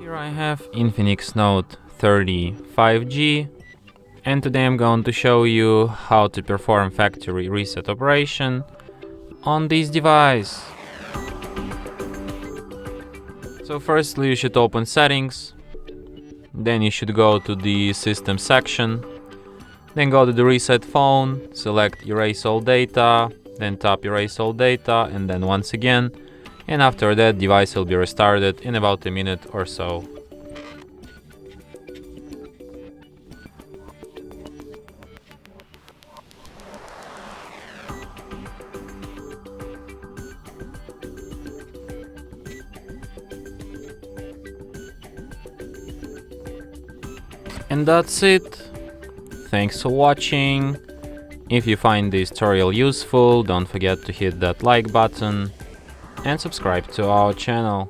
Here I have INFINIX Note 30 5G, and today I'm going to show you how to perform factory reset operation on this device. So firstly you should open settings, then you should go to the system section, then go to the reset phone, select erase all data, then tap erase all data, and then once again, and after that device will be restarted in about a minute or so. And that's it. Thanks for watching. If you find this tutorial useful, don't forget to hit that like button and subscribe to our channel.